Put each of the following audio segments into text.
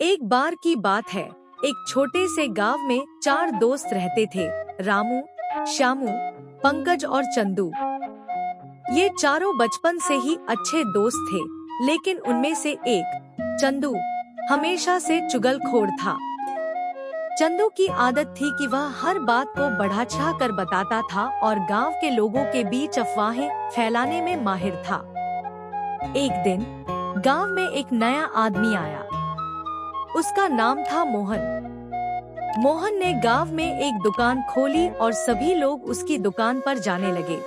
एक बार की बात है। एक छोटे से गांव में 4 दोस्त रहते थे। रामू, श्यामू, पंकज और चंदू। ये चारों बचपन से ही अच्छे दोस्त थे, लेकिन उनमें से एक, चंदू, हमेशा से चुगलखोर था। चंदू की आदत थी कि वह हर बात को बढ़ा चढ़ा कर बताता था और गांव के लोगों के बीच अफवाहें फैलाने में माहिर था। एक दिन गांव में एक नया आदमी आया। उसका नाम था मोहन। मोहन ने गांव में एक दुकान खोली और सभी लोग उसकी दुकान पर जाने लगे।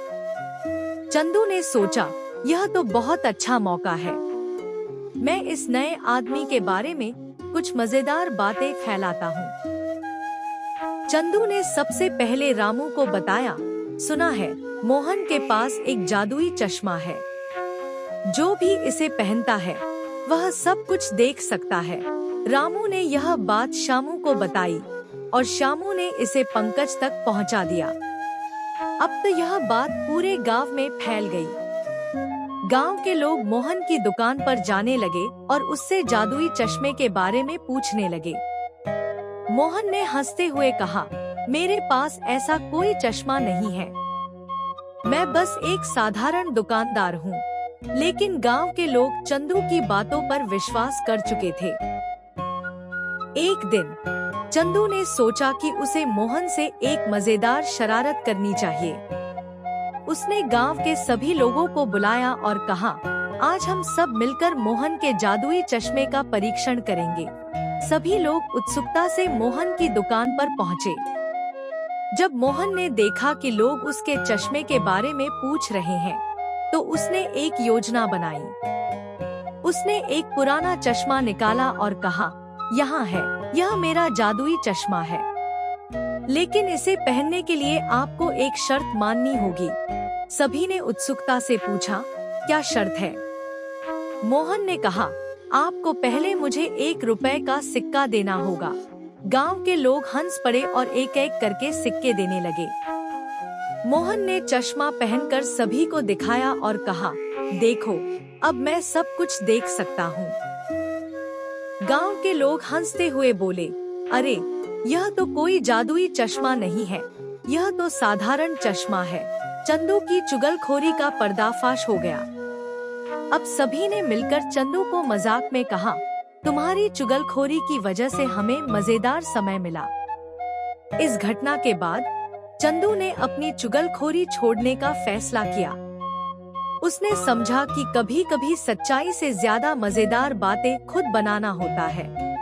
चंदू ने सोचा, यह तो बहुत अच्छा मौका है। मैं इस नए आदमी के बारे में कुछ मजेदार बातें फैलाता हूँ। चंदू ने सबसे पहले रामू को बताया, सुना है मोहन के पास एक जादुई चश्मा है। जो भी इसे पहनता है वह सब कुछ देख सकता है। रामू ने यह बात श्यामू को बताई और श्यामू ने इसे पंकज तक पहुंचा दिया। अब तो यह बात पूरे गांव में फैल गई। गांव के लोग मोहन की दुकान पर जाने लगे और उससे जादुई चश्मे के बारे में पूछने लगे। मोहन ने हंसते हुए कहा, मेरे पास ऐसा कोई चश्मा नहीं है। मैं बस एक साधारण दुकानदार हूँ। लेकिन गांव के लोग चंदू की बातों पर विश्वास कर चुके थे। एक दिन चंदू ने सोचा कि उसे मोहन से एक मजेदार शरारत करनी चाहिए। उसने गांव के सभी लोगों को बुलाया और कहा, आज हम सब मिलकर मोहन के जादुई चश्मे का परीक्षण करेंगे। सभी लोग उत्सुकता से मोहन की दुकान पर पहुँचे। जब मोहन ने देखा कि लोग उसके चश्मे के बारे में पूछ रहे हैं, तो उसने एक योजना बनाई। उसने एक पुराना चश्मा निकाला और कहा, यहाँ है, यह मेरा जादुई चश्मा है। लेकिन इसे पहनने के लिए आपको एक शर्त माननी होगी। सभी ने उत्सुकता से पूछा, क्या शर्त है? मोहन ने कहा, आपको पहले मुझे 1 रुपए का सिक्का देना होगा। गांव के लोग हंस पड़े और एक एक करके सिक्के देने लगे। मोहन ने चश्मा पहनकर सभी को दिखाया और कहा, देखो, अब मैं सब कुछ देख सकता हूँ। गांव के लोग हंसते हुए बोले, अरे, यह तो कोई जादुई चश्मा नहीं है, यह तो साधारण चश्मा है। चंदू की चुगलखोरी का पर्दाफाश हो गया। अब सभी ने मिलकर चंदू को मजाक में कहा, तुम्हारी चुगलखोरी की वजह से हमें मजेदार समय मिला। इस घटना के बाद चंदू ने अपनी चुगलखोरी छोड़ने का फैसला किया। उसने समझा कि कभी-कभी सच्चाई से ज्यादा मजेदार बातें खुद बनाना होता है।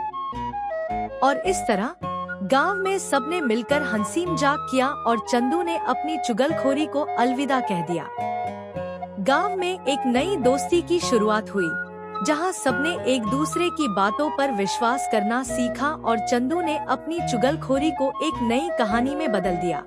और इस तरह गांव में सबने मिलकर हंसी मजाक किया और चंदू ने अपनी चुगलखोरी को अलविदा कह दिया। गांव में एक नई दोस्ती की शुरुआत हुई, जहां सबने एक दूसरे की बातों पर विश्वास करना सीखा और चंदू ने अपनी चुगलखोरी को एक नई कहानी में बदल दिया।